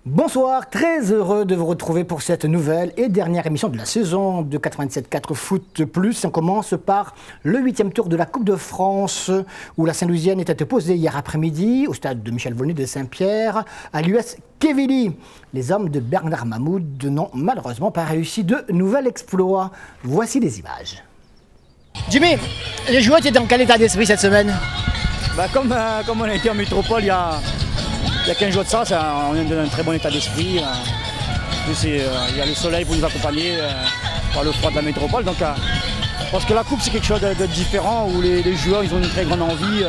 Bonsoir, très heureux de vous retrouver pour cette nouvelle et dernière émission de la saison de 87.4 Foot Plus. On commence par le 8e tour de la Coupe de France où la Saint-Louisienne était opposée hier après-midi au stade de Michel Volney de Saint-Pierre à l'US Quevilly. Les hommes de Bernard Mahmoud n'ont malheureusement pas réussi de nouvel exploit. Voici les images. Jimmy, les joueurs étaient dans quel état d'esprit cette semaine? Comme on a été en métropole il y a 15 jours de ça, on est dans un très bon état d'esprit. En plus, il y a le soleil pour nous accompagner par le froid de la métropole. Donc, je pense que la coupe, c'est quelque chose de différent où les joueurs ils ont une très grande envie.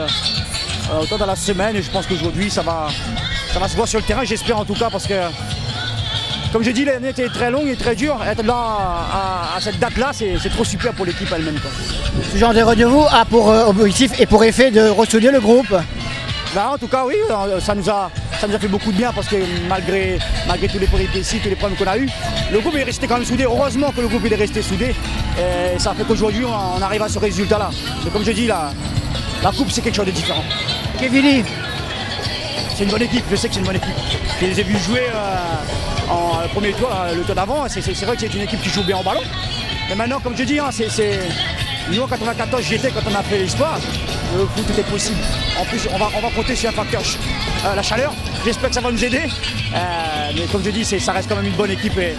Autant dans la semaine, et je pense qu'aujourd'hui, ça va se voir sur le terrain, j'espère en tout cas, parce que, comme je dis, l'année était très longue et très dure. Être là à cette date-là, c'est trop super pour l'équipe elle-même. Ce genre de rendez-vous a pour objectif et pour effet de ressouder le groupe. En tout cas, oui, ça nous a fait beaucoup de bien parce que malgré tous les péripéties, tous les problèmes qu'on a eu, le groupe est resté quand même soudé. Heureusement que le groupe est resté soudé. Et ça fait qu'aujourd'hui, on arrive à ce résultat-là. Mais comme je dis, la coupe, c'est quelque chose de différent. Quevilly, c'est une bonne équipe, je sais que c'est une bonne équipe. Je les ai vus jouer en premier tour, le tour d'avant. C'est vrai que c'est une équipe qui joue bien en ballon. Mais maintenant, comme je dis, nous en 94, j'y étais quand on a fait l'histoire. Le foot tout est possible. En plus, on va compter sur un facteur, la chaleur. J'espère que ça va nous aider. Mais comme je dis, ça reste quand même une bonne équipe et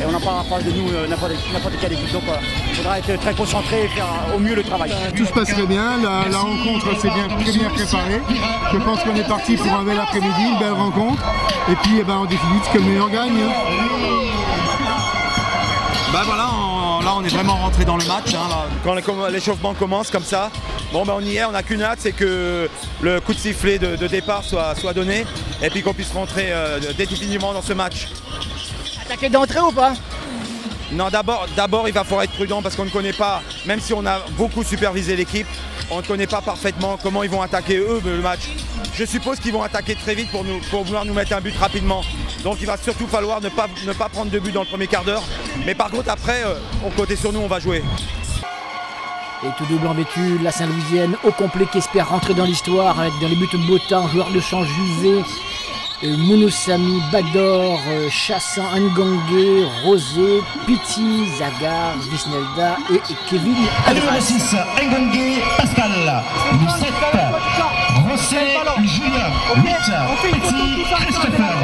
on n'a pas en face de nous n'importe quelle équipe. Donc il faudra être très concentré et faire au mieux le travail. Tout se passe très bien. La rencontre s'est très bien préparée. Je pense qu'on est parti pour un bel après-midi, une belle rencontre. Et puis en définitive, que le meilleur gagne. Là on est vraiment rentré dans le match. Quand l'échauffement commence comme ça, on y est, on n'a qu'une hâte, c'est que le coup de sifflet de départ soit donné et puis qu'on puisse rentrer définitivement dans ce match. Attaquer d'entrée ou pas? Non, d'abord il va falloir être prudent parce qu'on ne connaît pas, même si on a beaucoup supervisé l'équipe, on ne connaît pas parfaitement comment ils vont attaquer eux le match. Je suppose qu'ils vont attaquer très vite pour vouloir nous mettre un but rapidement. Donc il va surtout falloir ne pas prendre de but dans le premier quart d'heure. Mais par contre après, on compte sur nous, on va jouer. Et tout double vêtu, la Saint-Louisienne au complet qui espère rentrer dans l'histoire avec dans les buts Botan, joueur de champ Juvé, Mounoussami, Bador, Chassan, Ngangé, Rosé, Piti, Zagar, Visnelda et Kevin Adras. 6, Ngangé, Pascal, 7, Rosé, Julien, 8, Piti, Christopher,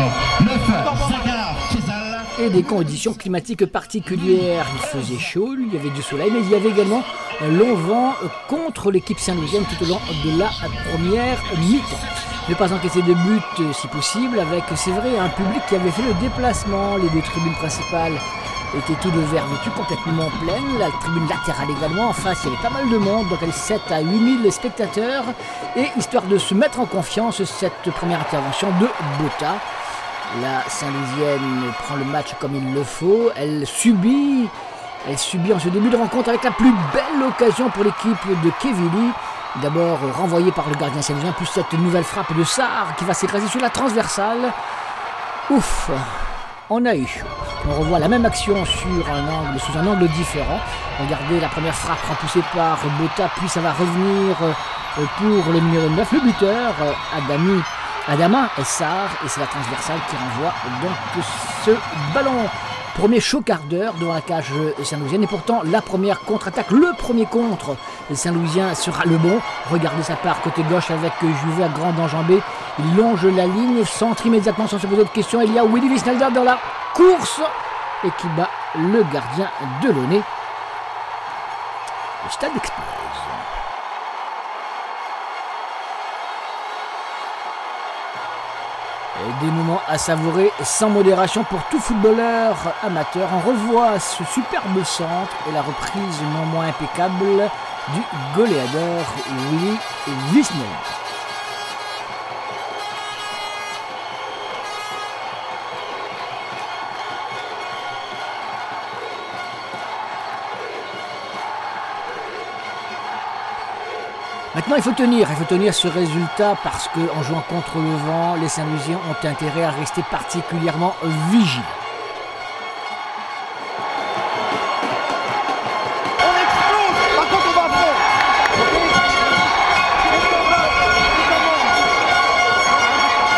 9, Zagar, Chesal. Et des conditions climatiques particulières. Il faisait chaud, il y avait du soleil, mais il y avait également un long vent contre l'équipe saint-louisienne tout au long de la première mi-temps. Ne pas encaisser de but si possible, avec, c'est vrai, un public qui avait fait le déplacement. Les deux tribunes principales étaient tout de vert vêtu, complètement pleines. La tribune latérale également, en face il y avait pas mal de monde, donc elle est 7 à 8 000 spectateurs. Et histoire de se mettre en confiance, cette première intervention de Bota. La Saint-Louisienne prend le match comme il le faut, elle subit en ce début de rencontre avec la plus belle occasion pour l'équipe de Quevilly. D'abord renvoyé par le gardien saint-louisien, plus cette nouvelle frappe de Sarr qui va s'écraser sur la transversale. Ouf, on a eu chaud. On revoit la même action sous un angle différent. Regardez la première frappe repoussée par Bota, puis ça va revenir pour le numéro 9, le buteur, Adama Sarr, et c'est la transversale qui renvoie donc ce ballon. Premier chaud quart d'heure devant la cage saint-louisienne et pourtant la première contre-attaque, le premier contre saint-louisien sera le bon. Regardez sa part côté gauche avec Juvé à grande enjambée. Il longe la ligne, centre immédiatement sans se poser de questions. Il y a Willy Visnelda dans la course et qui bat le gardien de Launay. Le stade explose. Des moments à savourer sans modération pour tout footballeur amateur. On revoit ce superbe centre et la reprise non moins impeccable du goléador Willy Visnelda. Maintenant, il faut tenir ce résultat parce qu'en jouant contre le vent, les Saint-Louisiens ont intérêt à rester particulièrement vigilants. On explose, par contre on va à fond.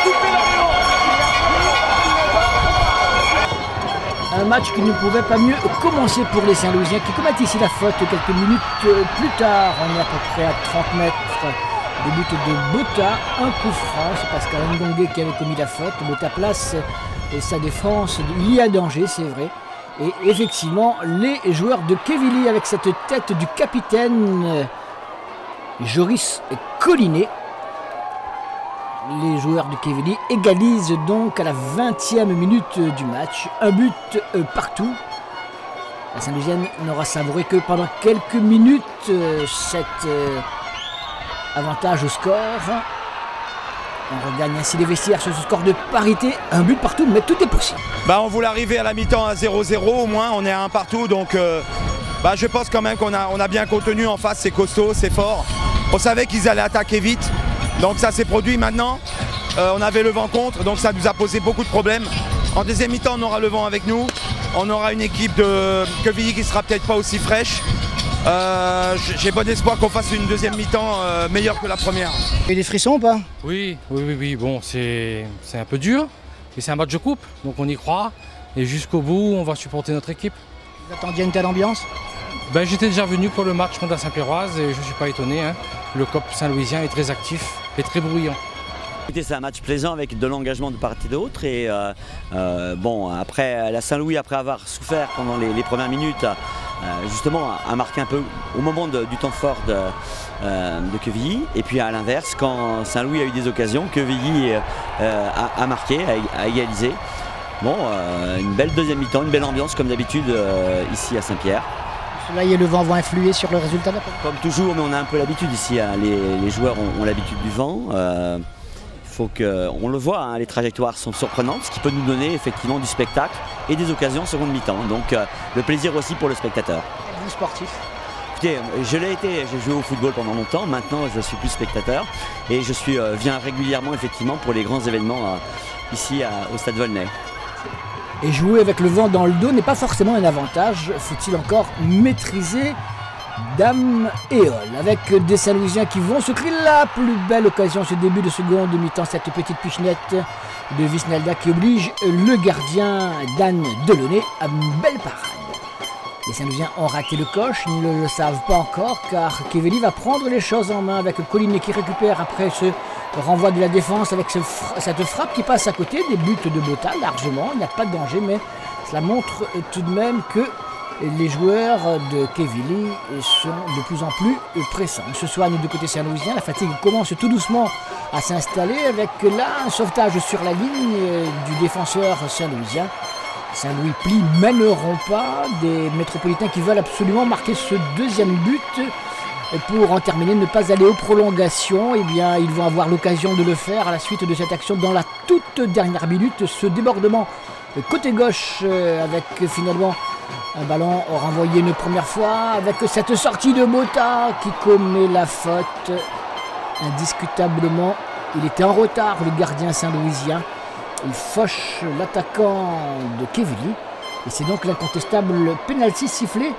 Coupez la match qui ne pouvait pas mieux commencer pour les Saint-Louisiens qui commettent ici la faute quelques minutes plus tard. On est à peu près à 30 mètres du but de Bota. Un coup franc, c'est Pascal Ngongé qui avait commis la faute. Bota place et sa défense. Il y a danger, c'est vrai. Et effectivement, les joueurs de Quevilly avec cette tête du capitaine Joris Collinet. Les joueurs de Quevilly égalisent donc à la 20e minute du match. Un but partout. La Saint-Louisienne n'aura savouré que pendant quelques minutes cet avantage au score. On regagne ainsi les vestiaires sur ce score de parité. Un but partout, mais tout est possible. On voulait arriver à la mi-temps à 0-0 au moins. On est à 1 partout. Donc je pense quand même qu'on a bien contenu en face. C'est costaud, c'est fort. On savait qu'ils allaient attaquer vite. Donc ça s'est produit maintenant. On avait le vent contre, donc ça nous a posé beaucoup de problèmes. En deuxième mi-temps, on aura le vent avec nous. On aura une équipe de Quevilly qui sera peut-être pas aussi fraîche. J'ai bon espoir qu'on fasse une deuxième mi-temps meilleure que la première. Et des frissons ou pas? Oui. Bon, c'est un peu dur, mais c'est un match de coupe, donc on y croit. Et jusqu'au bout, on va supporter notre équipe. Vous attendiez une telle ambiance? J'étais déjà venu pour le match contre la Saint-Péroise et je ne suis pas étonné. Le COP Saint-Louisien est très actif et très bruyant. C'est un match plaisant avec de l'engagement de part et d'autre. Et après la Saint-Louis, après avoir souffert pendant les premières minutes, justement a marqué un peu au moment du temps fort de Quevilly. Et puis à l'inverse, quand Saint-Louis a eu des occasions, Quevilly a marqué, a égalisé. Une belle deuxième mi-temps, une belle ambiance comme d'habitude ici à Saint-Pierre. Le soleil et le vent vont influer sur le résultat d'après? Comme toujours, mais on a un peu l'habitude ici. Les joueurs ont l'habitude du vent. On le voit, les trajectoires sont surprenantes, ce qui peut nous donner effectivement du spectacle et des occasions en seconde mi-temps. Donc le plaisir aussi pour le spectateur. Êtes-vous sportif? Écoutez, je l'ai été, j'ai joué au football pendant longtemps, maintenant je suis plus spectateur et je viens régulièrement effectivement pour les grands événements ici au Stade Volnay. Et jouer avec le vent dans le dos n'est pas forcément un avantage, faut-il encore maîtriser Dame et Hall, avec des Saint-Louisiens qui vont se créer la plus belle occasion ce début de seconde mi-temps, cette petite pichenette de Visnelda qui oblige le gardien Dan Delaunay à une belle parade. Les Saint-Louisiens ont raté le coche, ils ne le savent pas encore car Quevilly va prendre les choses en main avec Collinet qui récupère après ce renvoi de la défense avec cette frappe qui passe à côté des buts de Bota largement, il n'y a pas de danger mais cela montre tout de même que les joueurs de Quevilly sont de plus en plus pressants. Ils se soignent du côté saint-louisien, la fatigue commence tout doucement à s'installer avec là un sauvetage sur la ligne du défenseur saint-louisien. Saint-Louis plie mais ne rompt pas, des métropolitains qui veulent absolument marquer ce deuxième but pour en terminer, ne pas aller aux prolongations. Eh bien, ils vont avoir l'occasion de le faire à la suite de cette action dans la toute dernière minute. Ce débordement côté gauche avec finalement un ballon renvoyé une première fois avec cette sortie de Bota qui commet la faute. Indiscutablement, il était en retard, le gardien saint-louisien. Il fauche l'attaquant de Quevilly. Et c'est donc l'incontestable pénalty sifflé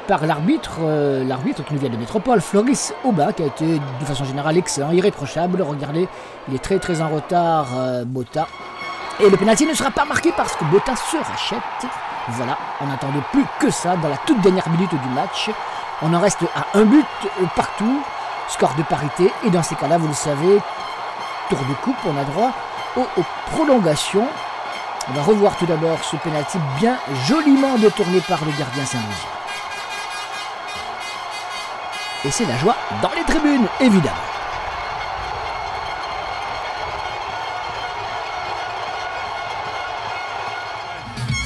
par l'arbitre qui nous vient de Métropole, Floris Aubin, qui a été de façon générale excellent, irréprochable. Regardez, il est très en retard, Bota. Et le pénalty ne sera pas marqué parce que Bota se rachète. Voilà, on n'attendait plus que ça dans la toute dernière minute du match. On en reste à un but partout, score de parité. Et dans ces cas-là, vous le savez, tour de coupe, on a droit aux prolongations. On va revoir tout d'abord ce pénalty bien joliment détourné par le gardien saint-louisien. Et c'est la joie dans les tribunes, évidemment.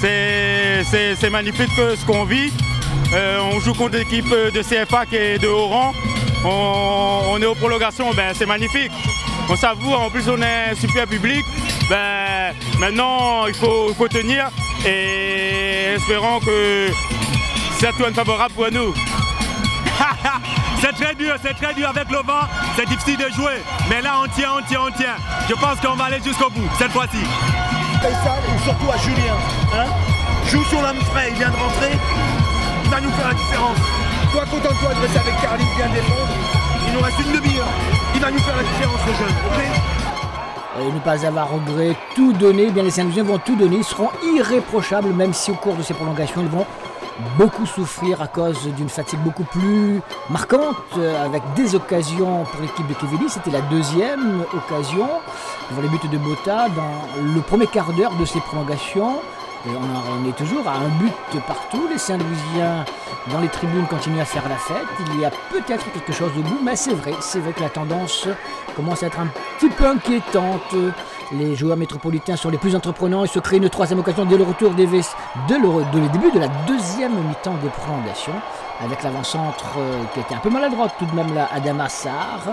C'est magnifique ce qu'on vit. On joue contre l'équipe de CFA qui est de haut rang. On est aux prolongations, c'est magnifique. On savoure, en plus on est un super public. Maintenant il faut tenir et espérons que ça tourne favorable pour nous. C'est très dur avec le vent, c'est difficile de jouer. Mais là on tient. Je pense qu'on va aller jusqu'au bout cette fois-ci. Faisal et surtout à Julien. Joue sur l'homme frais, il vient de rentrer, il va nous faire la différence. Toi, contente-toi de rester avec Carly, bien défendre. Il nous reste une demi-heure. Il va nous faire la différence, le jeune, ok? ne pas avoir regret, tout donner. Eh bien, les Saint-Louisiens vont tout donner, ils seront irréprochables, même si au cours de ces prolongations, ils vont beaucoup souffrir à cause d'une fatigue beaucoup plus marquante, avec des occasions pour l'équipe de Quevilly. C'était la deuxième occasion devant les buts de Bota dans le premier quart d'heure de ces prolongations. On est toujours à un but partout. Les Saint-Louisiens dans les tribunes continuent à faire la fête. Il y a peut-être quelque chose au bout, mais c'est vrai que la tendance commence à être un petit peu inquiétante. Les joueurs métropolitains sont les plus entreprenants et se créent une troisième occasion dès le retour dès le début de la deuxième mi-temps des prolongations, avec l'avant-centre qui était un peu maladroit tout de même là, Adama Sarr,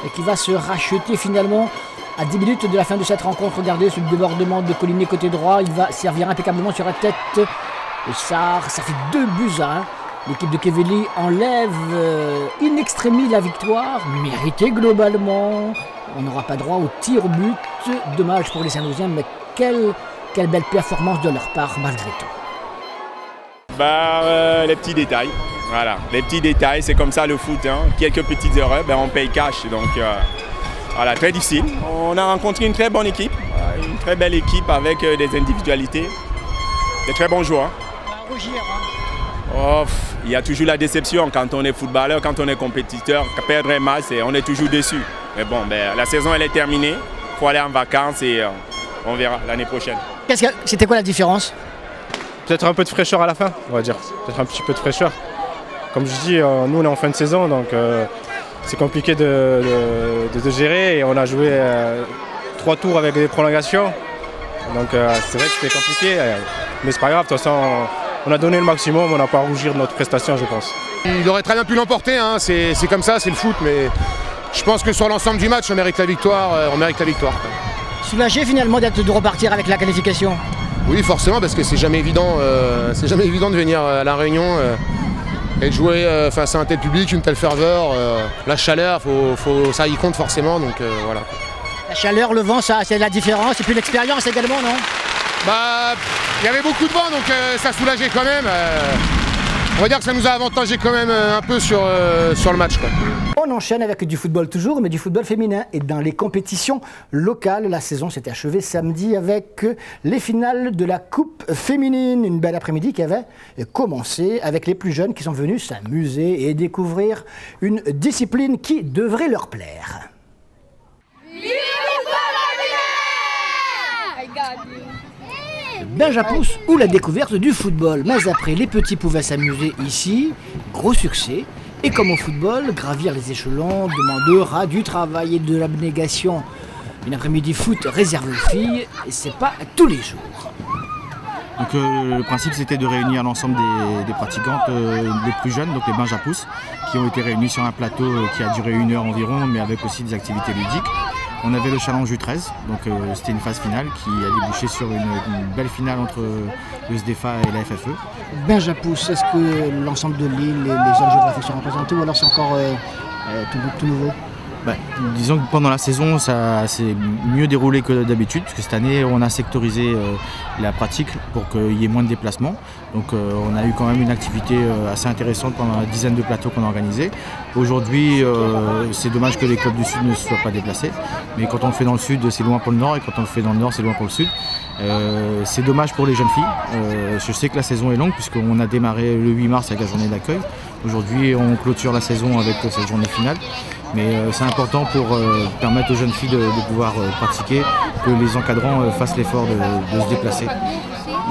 et qui va se racheter finalement à 10 minutes de la fin de cette rencontre. Regardez ce débordement de Coligny côté droit, il va servir impeccablement sur la tête et Sarr, ça fait 2 buts à 1. L'équipe de Quevilly enlève in extremis la victoire, méritée globalement. On n'aura pas droit au tir au but. Dommage pour les Saint-Louisiens, mais quelle belle performance de leur part malgré tout. Les petits détails. Voilà, les petits détails, c'est comme ça le foot. Hein. Quelques petites erreurs, on paye cash. Donc voilà, très difficile. On a rencontré une très bonne équipe, une très belle équipe avec des individualités, des très bons joueurs. Il y a toujours la déception quand on est footballeur, quand on est compétiteur, perdre un match, on est toujours déçu. Mais bon, la saison elle est terminée, il faut aller en vacances et on verra l'année prochaine. C'était quoi la différence? Peut-être un peu de fraîcheur à la fin, on va dire. Peut-être un petit peu de fraîcheur. Comme je dis, nous on est en fin de saison, donc c'est compliqué de gérer. Et on a joué 3 tours avec des prolongations. Donc c'est vrai que c'était compliqué, mais c'est pas grave, de toute façon on a donné le maximum, on n'a pas à rougir de notre prestation je pense. Il aurait très bien pu l'emporter, hein. C'est comme ça, c'est le foot, mais je pense que sur l'ensemble du match on mérite la victoire. Soulagé finalement de repartir avec la qualification? Oui forcément, parce que c'est jamais évident de venir à La Réunion et de jouer face à un tel public, une telle ferveur, la chaleur, ça y compte forcément, donc voilà. La chaleur, le vent, ça c'est la différence, et puis l'expérience également, non? Il y avait beaucoup de vent, donc ça soulageait quand même. On va dire que ça nous a avantagé quand même un peu sur le match, quoi. On enchaîne avec du football toujours, mais du football féminin. Et dans les compétitions locales, la saison s'est achevée samedi avec les finales de la Coupe féminine. Une belle après-midi qui avait commencé avec les plus jeunes qui sont venus s'amuser et découvrir une discipline qui devrait leur plaire. Benjapousse ou la découverte du football. Mais après, les petits pouvaient s'amuser ici. Gros succès. Et comme au football, gravir les échelons demandera du travail et de l'abnégation. Une après-midi foot réservée aux filles, et c'est pas tous les jours. Donc, le principe c'était de réunir l'ensemble des pratiquantes les plus jeunes, donc les Benjapousses, qui ont été réunis sur un plateau qui a duré 1 heure environ, mais avec aussi des activités ludiques. On avait le challenge U13, donc c'était une phase finale qui a débouché sur une belle finale entre le SDFA et la FFE. Benjapousse, est-ce que l'ensemble de l'île, les zones géographiques sont représentées ou alors c'est encore tout nouveau? Disons que pendant la saison, ça s'est mieux déroulé que d'habitude, parce que cette année, on a sectorisé la pratique pour qu'il y ait moins de déplacements. Donc on a eu quand même une activité assez intéressante pendant la dizaine de plateaux qu'on a organisés. Aujourd'hui, c'est dommage que les clubs du Sud ne se soient pas déplacés, mais quand on le fait dans le Sud, c'est loin pour le Nord, et quand on le fait dans le Nord, c'est loin pour le Sud. C'est dommage pour les jeunes filles. Je sais que la saison est longue, puisqu'on a démarré le 8 mars avec la journée d'accueil. Aujourd'hui, on clôture la saison avec cette journée finale. Mais c'est important pour permettre aux jeunes filles de pouvoir pratiquer, que les encadrants fassent l'effort de se déplacer.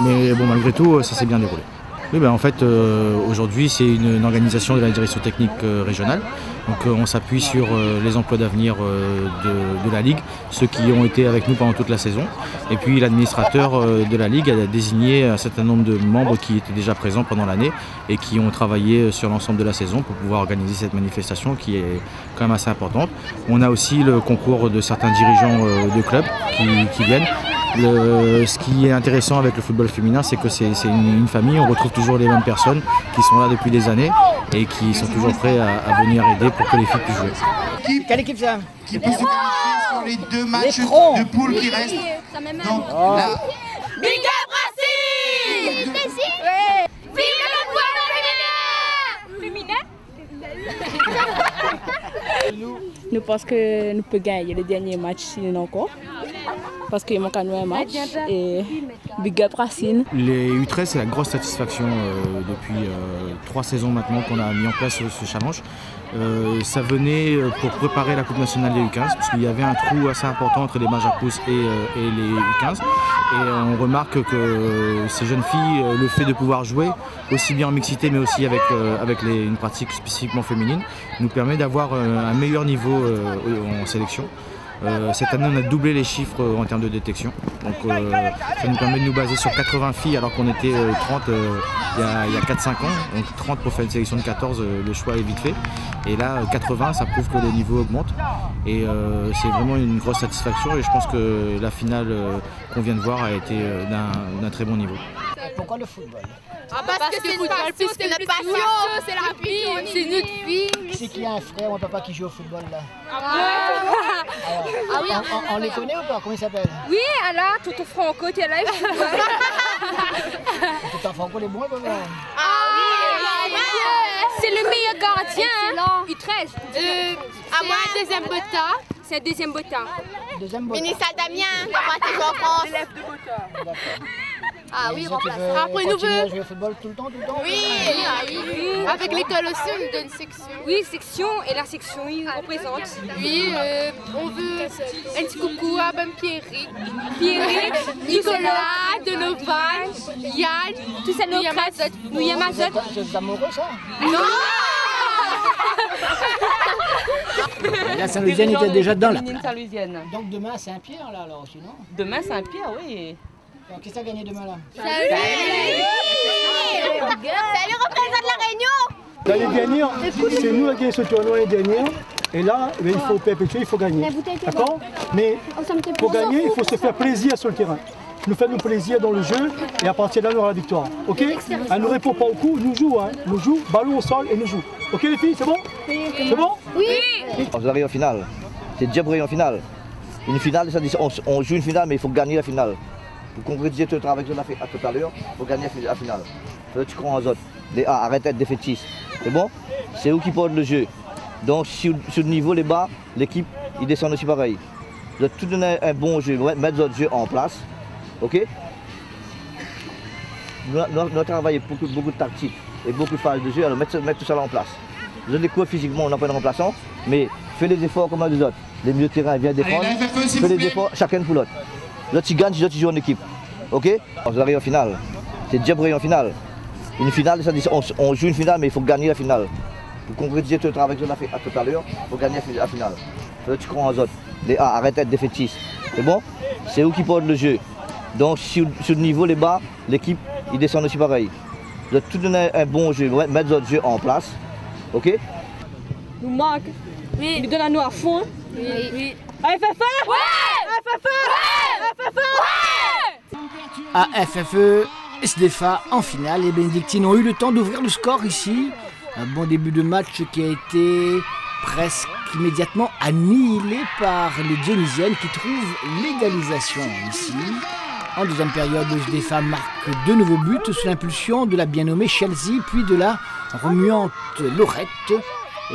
Mais bon, malgré tout, ça s'est bien déroulé. Oui, en fait, aujourd'hui, c'est une organisation de la direction technique régionale. Donc on s'appuie sur les emplois d'avenir de la Ligue, ceux qui ont été avec nous pendant toute la saison. Et puis l'administrateur de la Ligue a désigné un certain nombre de membres qui étaient déjà présents pendant l'année et qui ont travaillé sur l'ensemble de la saison pour pouvoir organiser cette manifestation qui est quand même assez importante. On a aussi le concours de certains dirigeants de clubs qui viennent. Ce qui est intéressant avec le football féminin, c'est que c'est une famille, on retrouve toujours les mêmes personnes qui sont là depuis des années et qui sont toujours prêts à venir aider pour que les filles puissent jouer. Quelle équipe ça? Qui peut se qualifier sur les 2 matchs de poule qui restent. Donc, là... Big up Racing! Vive le football féminin! Nous pensons que nous pouvons gagner le dernier match, sinon encore. parce qu'il manque à nous un match. Et big up Racine. Les U13, c'est la grosse satisfaction depuis 3 saisons maintenant qu'on a mis en place ce challenge. Ça venait pour préparer la Coupe nationale des U15, parce qu'il y avait un trou assez important entre les Major Pouces et les U15. Et on remarque que ces jeunes filles, le fait de pouvoir jouer aussi bien en mixité mais aussi avec une pratique spécifiquement féminine, nous permet d'avoir un meilleur niveau en sélection. Cette année, on a doublé les chiffres en termes de détection. Donc ça nous permet de nous baser sur 80 filles alors qu'on était 30 il y a 4-5 ans. Donc 30 pour faire une sélection de 14, le choix est vite fait. Et là, 80, ça prouve que le niveau augmente. Et c'est vraiment une grosse satisfaction. Et je pense que la finale qu'on vient de voir a été d'un très bon niveau. Pourquoi le football? Parce que c'est une passion, c'est notre passion, c'est la vie, c'est notre vie. C'est qu'il y a un frère ou un papa qui joue au football là? Ah oui, on les connaît ou pas? Comment il s'appelle? Oui, alors, tout au Franco, tu es là. Tout en Franco, les bons, papa? Ah oui, c'est le meilleur gardien. U13. À moi, deuxième bota. C'est deuxième bota. Deuxième bota. Ministre Damien, papa, tu joues en France. Élève de bota. Ah oui, remplaçant. Après, nous veut jouer au football tout le temps? Oui, avec l'école aussi, on nous donne une section. Oui, section, et la section, il représente. Oui, on veut un petit coucou à Ben Pierrick, Nicolas, Donovan, Yann, tout ça, nos crêtes. Nous, il y a Mazot. C'est amoureux, ça? Non! La Saint-Louisienne était déjà dans la plaine. Donc demain, c'est un Pierre là aussi, non? Demain, c'est un Pierre, oui. Alors, qu'est-ce que tu as gagné demain là? Salut! Salut, représente la Réunion! L'année dernière, c'est nous qui avons gagné ce tournoi l'année dernière. Et là, il faut perpétuer, il faut gagner. D'accord? Mais pour gagner, il faut se faire plaisir sur le terrain. Nous faire plaisir dans le jeu et à partir de là, on aura la victoire. Ok? Elle ne répond pas au coup, nous joue. Hein. Nous joue, ballon au sol et nous joue. Ok les filles, c'est bon? C'est bon? Oui! On arrive en finale. C'est déjà briller en finale. Une finale, ça dit, on joue une finale, mais il faut gagner la finale. Pour concrétiser tout le travail que on a fait tout à l'heure, il faut gagner la finale. Là, tu crois en autres. Arrête d'être défaitiste. C'est bon? C'est eux qui portent le jeu. Donc sur le niveau, les bas, l'équipe, ils descendent aussi pareil. Vous doit tout donner un bon jeu, mettre votre jeu en place. Ok? Nous avons travaillé beaucoup de tactique et beaucoup de phases de jeu, alors mettre tout ça là en place. Vous avez des coups physiquement, on n'a pas de remplaçant, mais fais les efforts comme les autres. Les milieux de terrain viennent défendre, fais les efforts chacun pour l'autre. L'autre il gagne, l'autre il joue en équipe. Ok? On arrive en finale. C'est déjà briller en finale. Une finale, ça dit, on joue une finale, mais il faut gagner la finale. Pour concrétiser tout le travail qu'on a fait tout à l'heure, il faut gagner la finale. Là, tu crois en autres. Arrête d'être défaitiste. C'est bon? C'est eux qui portent le jeu. Donc sur le niveau, les bas, l'équipe, ils descendent aussi pareil. Vous doit tout donner un bon jeu, mettre votre jeu en place. Ok? Nous manque. Oui. Il donne à nous à fond. Oui. Oui. FFE? Ouais! FFE? Ouais! FFE? Ouais! À FFE, SDFA en finale. Les Bénédictines ont eu le temps d'ouvrir le score ici. Un bon début de match qui a été presque immédiatement annihilé par les Dionysiennes qui trouvent l'égalisation ici. En deuxième période, le SDFA marque 2 nouveaux buts sous l'impulsion de la bien nommée Chelsea, puis de la remuante Lorette.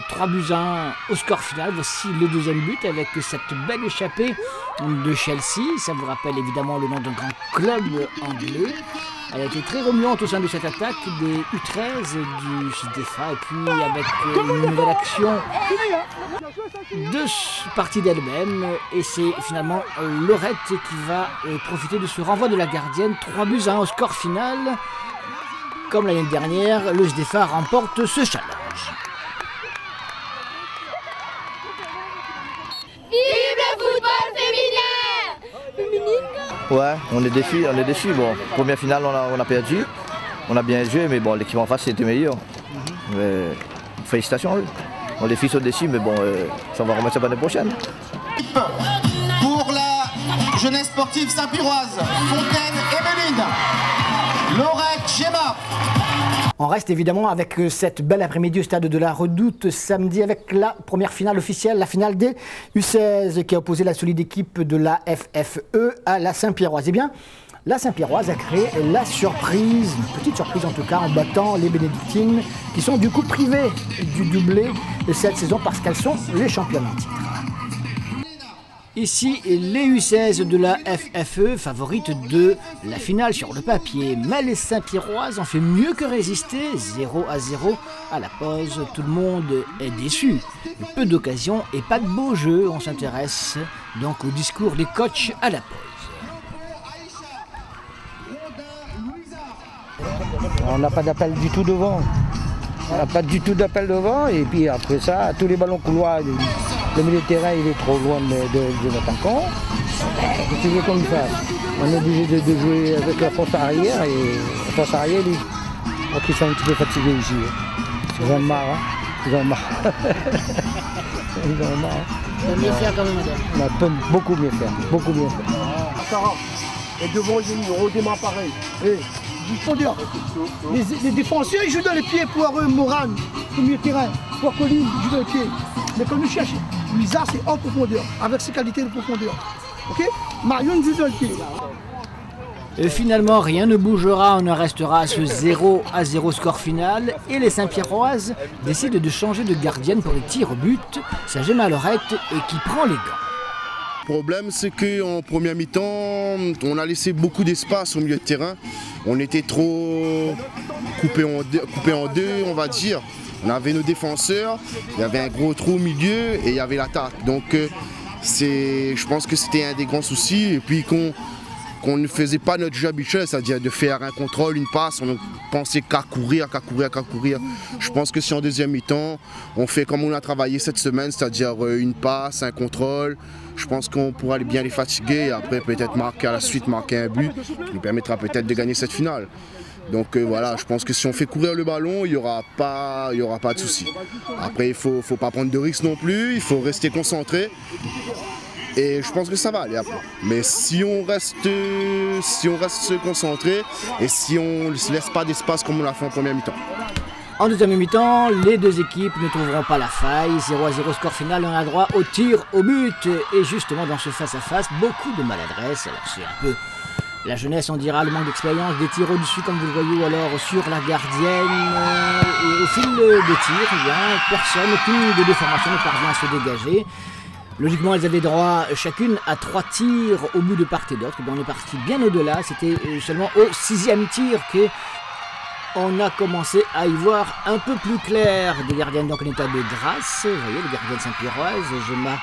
3-1 au score final. Voici le deuxième but avec cette belle échappée de Chelsea. Ça vous rappelle évidemment le nom d'un grand club anglais. Elle a été très remuante au sein de cette attaque des U13 du SDFA. Et puis avec une nouvelle action de partie d'elle-même. Et c'est finalement Lorette qui va profiter de ce renvoi de la gardienne. 3-1 au score final. Comme l'année dernière, le SDFA remporte ce challenge. Vive le football féminin! Ouais, on est déçus. Bon, première finale, on a perdu. On a bien joué, mais bon, l'équipe en face était meilleure. Mais, félicitations à eux. Bon, les filles sont déçues, mais bon, ça va remettre ça l'année prochaine. Pour la jeunesse sportive Saint-Piroise, Fontaine et Méline, Lorette Gemma. On reste évidemment avec cette belle après-midi au stade de la Redoute samedi avec la première finale officielle, la finale des U16 qui a opposé la solide équipe de la FFE à la Saint-Pierroise. Eh bien, la Saint-Pierroise a créé la surprise, une petite surprise en tout cas, en battant les Bénédictines qui sont du coup privées du doublé de cette saison parce qu'elles sont les championnes en titre. Ici, les U16 de la FFE, favorites de la finale sur le papier. Mais les Saint-Pierroises ont fait mieux que résister, 0-0 à la pause. Tout le monde est déçu. Peu d'occasions et pas de beaux jeux. On s'intéresse donc au discours des coachs à la pause. On n'a pas d'appel du tout devant. On n'a pas du tout d'appel devant. Et puis après ça, tous les ballons couloirs, le milieu de terrain il est trop loin de l'attaquant. Qu'est-ce que tu veux qu'on lui fasse? On est obligé de jouer avec la force arrière. Et la force arrière, ils sont un petit peu fatigués ici. Ils ont marre. Ils ont marre. Ils ont marre. On peut mieux faire quand même, madame. On peut beaucoup mieux faire. Beaucoup mieux faire. Sarah, et devant, ils redémarrent pareil. Les défenseurs, ils jouent dans les pieds pour Moran, au milieu de terrain. Pour Colline, ils jouent dans les pieds. Mais quand nous cherchons, Lisa, c'est en profondeur, avec ses qualités de profondeur. Ok? Marion joue dans le pied. Et finalement, rien ne bougera, on en restera à ce 0-0 score final. Et les Saint-Pierroises décident de changer de gardienne pour les tirs au but. C'est Gemma Lorette et qui prend les gants. Le problème, c'est qu'en première mi-temps, on a laissé beaucoup d'espace au milieu de terrain. On était trop coupé en deux, on va dire. On avait nos défenseurs, il y avait un gros trou au milieu et il y avait l'attaque. Donc je pense que c'était un des grands soucis. Et puis qu'on ne faisait pas notre jeu habituel, c'est-à-dire de faire un contrôle, une passe, on ne pensait qu'à courir. Je pense que si en deuxième mi-temps, on fait comme on a travaillé cette semaine, c'est-à-dire une passe, un contrôle, je pense qu'on pourra bien les fatiguer et après peut-être marquer un but qui nous permettra peut-être de gagner cette finale. Donc voilà, je pense que si on fait courir le ballon, il n'y aura pas de souci. Après, il ne faut pas prendre de risques non plus, il faut rester concentré. Et je pense que ça va aller après. Mais si on reste concentré et si on ne se laisse pas d'espace comme on l'a fait en première mi-temps. En deuxième mi-temps, les deux équipes ne trouveront pas la faille. 0-0 score final, on a droit au tir au but. Et justement, dans ce face-à-face, beaucoup de maladresse. Alors c'est un peu la jeunesse, on dira, le manque d'expérience, des tirs au-dessus, comme vous le voyez, ou alors sur la gardienne. Et au fil des tirs, il y a personne, aucune des deux formations ne parvient à se dégager. Logiquement, elles avaient droit chacune à 3 tirs au but de part et d'autre. On est parti bien au-delà. C'était seulement au 6e tir que on a commencé à y voir un peu plus clair. Des gardiennes donc en état de grâce. Vous voyez, les gardiennes Saint-Pierroises, Gemma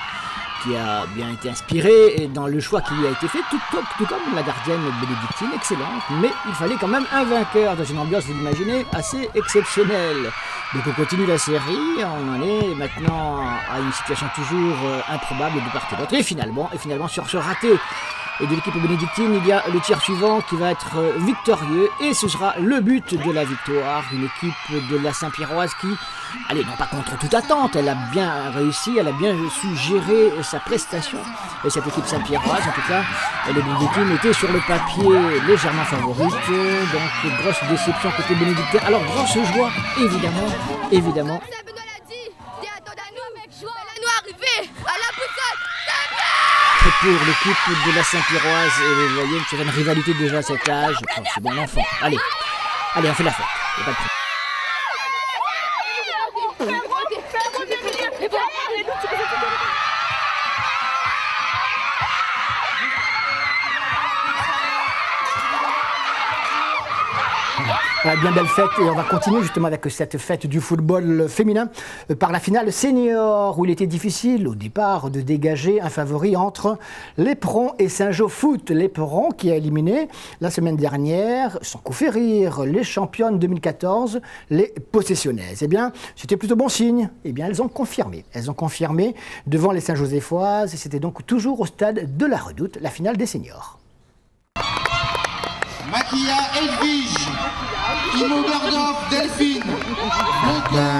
qui a bien été inspirée dans le choix qui lui a été fait, tout comme la gardienne bénédictine, excellente. Mais il fallait quand même un vainqueur dans une ambiance, vous l'imaginez, assez exceptionnelle. Donc on continue la série, on en est maintenant à une situation toujours improbable de part et d'autre. Et finalement sur ce raté de l'équipe bénédictine, il y a le tir suivant qui va être victorieux et ce sera le but de la victoire. Une équipe de la Saint-Pierroise qui, allez, non pas contre toute attente, elle a bien réussi, elle a bien su gérer sa prestation. Et cette équipe Saint-Pierroise, en tout cas, les bénédictines étaient sur le papier légèrement favorites. Donc grosse déception côté bénédictin. Alors grosse joie, évidemment. Pour l'équipe de la Saint-Pierroise, et vous voyez une certaine rivalité déjà à cet âge. Oh, c'est bon enfant. Allez, on fait la fête. Il n'y a pas de problème. Bien belle fête et on va continuer justement avec cette fête du football féminin par la finale senior où il était difficile au départ de dégager un favori entre l'Éperon et Saint-Jean Foot. L'Éperon qui a éliminé la semaine dernière, sans coup fait rire, les championnes 2014, les possessionnaises. Eh bien, c'était plutôt bon signe. Eh bien, elles ont confirmé. Elles ont confirmé devant les Saint-Joséphoises et c'était donc toujours au stade de la Redoute, la finale des seniors. Maquilla Edwige, Imo Berdorf, Delphine.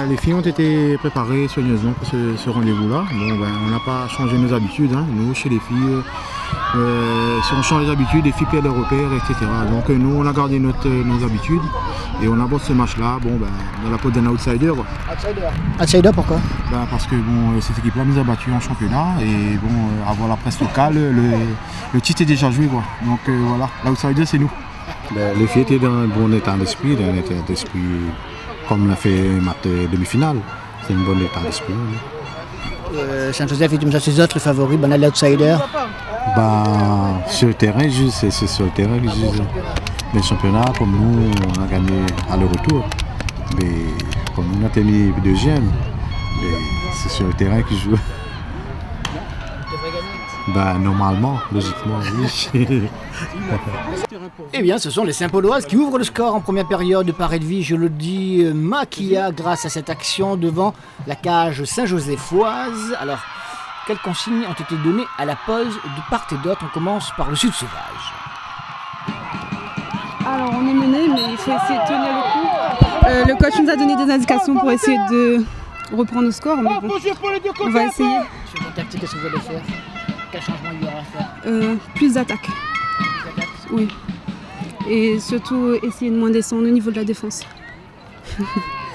Les filles ont été préparées soigneusement pour ce rendez-vous-là. On n'a pas changé nos habitudes. Nous, chez les filles, si on change les habitudes, les filles perdent leurs repères, etc. Donc nous, on a gardé nos habitudes et on aborde ce match-là dans la peau d'un outsider. Outsider, pourquoi? Parce que cette équipe-là nous a battus en championnat et avoir la presse locale, le titre est déjà joué. Donc voilà, l'outsider, c'est nous. Les filles étaient dans un bon état d'esprit, comme on a fait ma demi-finale. C'est un bon état d'esprit. Saint-Joseph est comme ses autres favoris, on a l'outsider. Sur le terrain, c'est sur le terrain que je joue. Les championnats, comme nous, on a gagné à le retour. Mais comme nous, on a terminé deuxième. C'est sur le terrain que je joue. Normalement, logiquement, oui. Eh bien, ce sont les Saint-Pauloises qui ouvrent le score en première période de part et de vie. Je le dis, Maquilla grâce à cette action devant la cage Saint-Josephoise. Alors, quelles consignes ont été données à la pause de part et d'autre? On commence par le Sud Sauvage. Alors, on est mené, mais il faut essayer de tenir le coup. Le coach nous a donné des indications pour essayer de reprendre le score, mais bon, on va essayer. Sur votre tactique, qu'est-ce que vous allez faire? Quel changement il y aura à faire? Plus d'attaques. Oui. Et surtout essayer de moins descendre au niveau de la défense.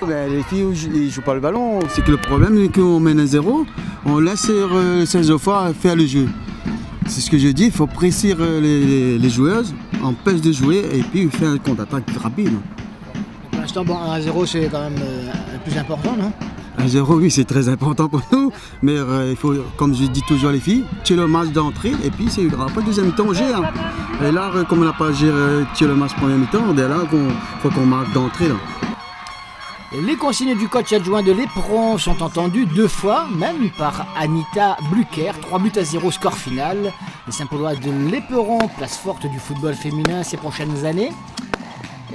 Les filles ne jouent pas le ballon. C'est que le problème est qu'on mène à 0, on laisse Saint-Geoffroy faire le jeu. C'est ce que je dis, il faut presser les joueuses, empêche de jouer et puis faire un contre-attaque rapide. Pour l'instant, 1-0 c'est quand même le plus important, non? 1-0, oui, c'est très important pour nous, mais il faut, comme je dis toujours à les filles, tuer le match d'entrée et puis c'est après le deuxième mi-temps, on gère. Et là, comme on n'a pas géré tuer le match premier mi-temps, on est là qu'il faut qu'on marque d'entrée. Les consignes du coach adjoint de l'Éperon sont entendues 2 fois, même par Anita Blucker. 3-0 score final. Les Saint-Paulois de l'Éperon, place forte du football féminin ces prochaines années.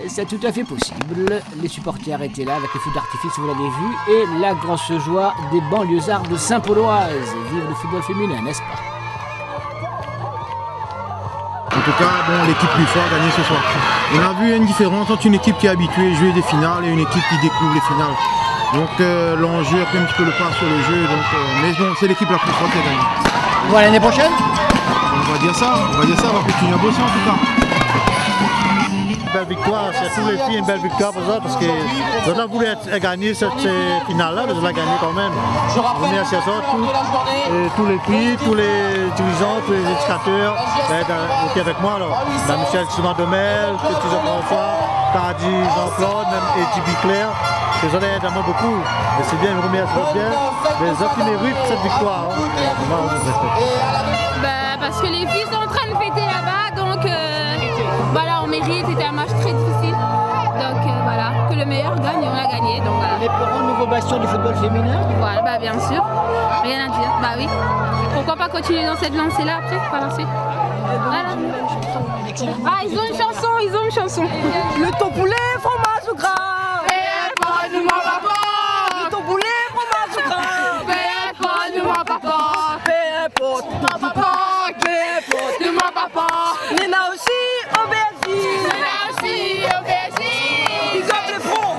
C'est tout à fait possible. Les supporters étaient là avec les feux d'artifice, vous l'avez vu, et la grosse joie des banlieusards de Saint-Pauloises. Vive le football féminin, n'est-ce pas? En tout cas, l'équipe plus forte a gagné ce soir. On a vu une différence entre une équipe qui est habituée à jouer des finales et une équipe qui découvre les finales. Donc l'enjeu a pris un petit peu le pas sur le jeu, mais bon, c'est l'équipe la plus forte qui a gagné. Voilà, l'année prochaine? On va dire ça, on va continuer à bosser en tout cas. Une belle victoire, c'est tous les filles une belle victoire pour ça, parce que on a voulu gagner cette finale-là, mais on l'a gagné quand même. On remercie à ça, tous les filles, tous les dirigeants, tous les éducateurs qui étaient avec moi. Alors, Michel Simon-Demel, Petit Jean-François, Paradis Jean-Claude, même Eddie Biclair. Les gens aident vraiment beaucoup. Et c'est bien, je remercie bien. Les autres qui méritent cette victoire. Parce que les filles sont en train de fêter là-bas, donc voilà, on mérite. C'était un match très difficile. Donc voilà, que le meilleur gagne, on a gagné. Donc voilà. L'Éperon, nouveau bastion du football féminin? Voilà, bien sûr. Rien à dire. Bah oui. Pourquoi pas continuer dans cette lancée-là après, par la suite. Voilà. Ah, ils ont une chanson, Le ton-poulet, fromage au gras. Le ton-poulet, fromage au gras. Nena aussi, aubergine. Ils ont les pros.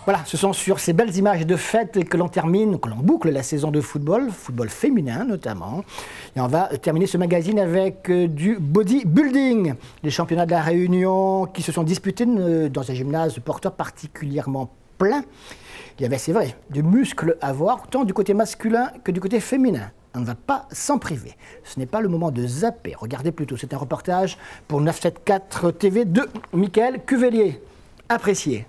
Voilà, ce sont sur ces belles images de fête que l'on termine, que l'on boucle la saison de football féminin notamment. Et on va terminer ce magazine avec du bodybuilding. Les championnats de la Réunion qui se sont disputés dans un gymnase porteur particulièrement plein. Il y avait, c'est vrai, du muscle à voir, tant du côté masculin que du côté féminin. On ne va pas s'en priver. Ce n'est pas le moment de zapper. Regardez plutôt, c'est un reportage pour 974 TV de Michael Cuvelier. Apprécié.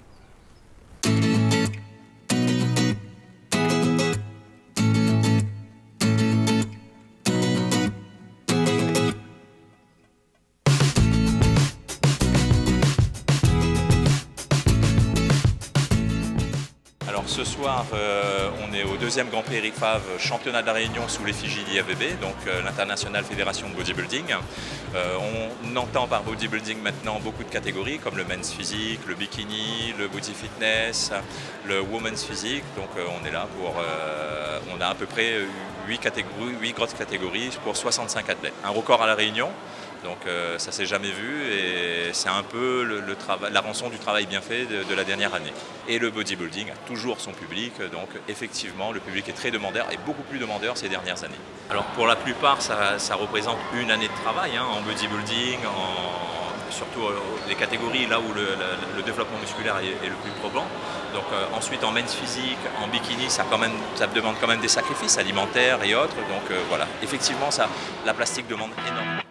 Alors ce soir, on est au deuxième Grand Prix RIFAV championnat de la Réunion sous l'effigie d'IAVB, donc l'International Fédération de Bodybuilding. On entend par bodybuilding maintenant beaucoup de catégories comme le men's physique, le bikini, le body fitness, le women's physique. Donc on est là pour, on a à peu près 8 grosses catégories pour 65 athlètes. Un record à la Réunion. Donc ça s'est jamais vu et c'est un peu la rançon du travail bien fait de la dernière année. Et le bodybuilding a toujours son public, donc effectivement le public est très demandeur et beaucoup plus demandeur ces dernières années. Alors pour la plupart ça représente une année de travail en bodybuilding, surtout les catégories là où le développement musculaire est le plus probant. Donc ensuite en men's physique, en bikini, ça demande quand même des sacrifices alimentaires et autres. Donc voilà, effectivement la plastique demande énormément.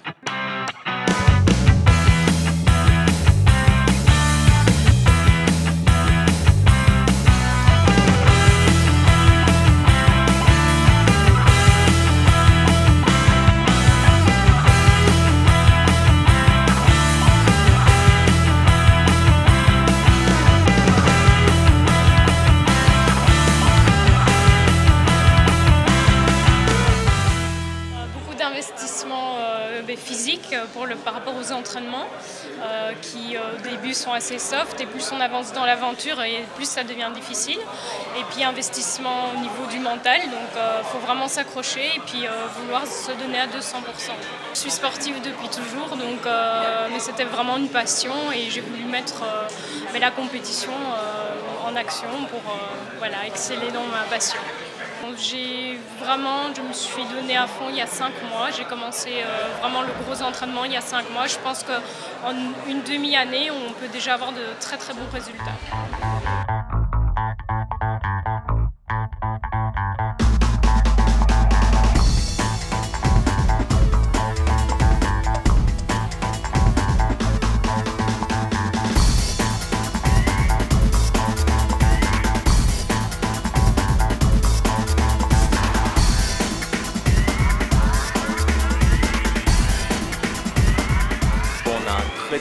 Physique par rapport aux entraînements qui au début sont assez soft et plus on avance dans l'aventure et plus ça devient difficile. Et puis investissement au niveau du mental, donc il faut vraiment s'accrocher et puis vouloir se donner à 200%. Je suis sportive depuis toujours, donc, mais c'était vraiment une passion et j'ai voulu mettre la compétition en action pour voilà, exceller dans ma passion. Je me suis donnée à fond il y a 5 mois. J'ai commencé vraiment le gros entraînement il y a 5 mois. Je pense qu'en une demi-année, on peut déjà avoir de très très bons résultats.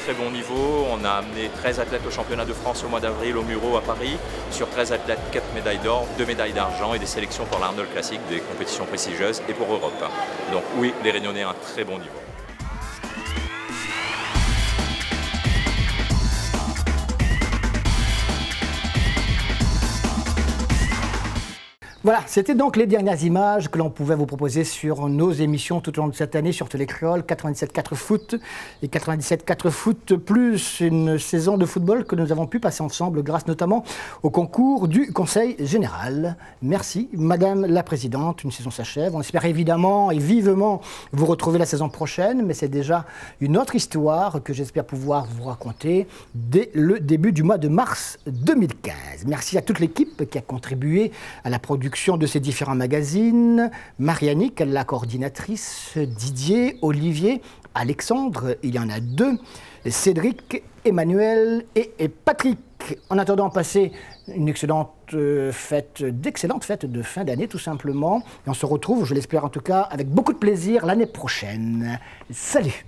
Très bon niveau, on a amené 13 athlètes au championnat de France au mois d'avril au Muro à Paris. Sur 13 athlètes, 4 médailles d'or, 2 médailles d'argent et des sélections pour l'Arnold Classic, des compétitions prestigieuses et pour Europe. Donc oui, les Réunionnais ont un très bon niveau. Voilà, c'était donc les dernières images que l'on pouvait vous proposer sur nos émissions tout au long de cette année sur Télécréole, 97.4 Foot et 97.4 Foot plus une saison de football que nous avons pu passer ensemble grâce notamment au concours du Conseil Général. Merci Madame la Présidente, une saison s'achève. On espère évidemment et vivement vous retrouver la saison prochaine, mais c'est déjà une autre histoire que j'espère pouvoir vous raconter dès le début du mois de mars 2015. Merci à toute l'équipe qui a contribué à la production de ces différents magazines, Marianique, la coordinatrice, Didier, Olivier, Alexandre, il y en a 2, Cédric, Emmanuel et Patrick. En attendant, passez une d'excellentes fêtes de fin d'année tout simplement. Et on se retrouve, je l'espère en tout cas, avec beaucoup de plaisir l'année prochaine. Salut!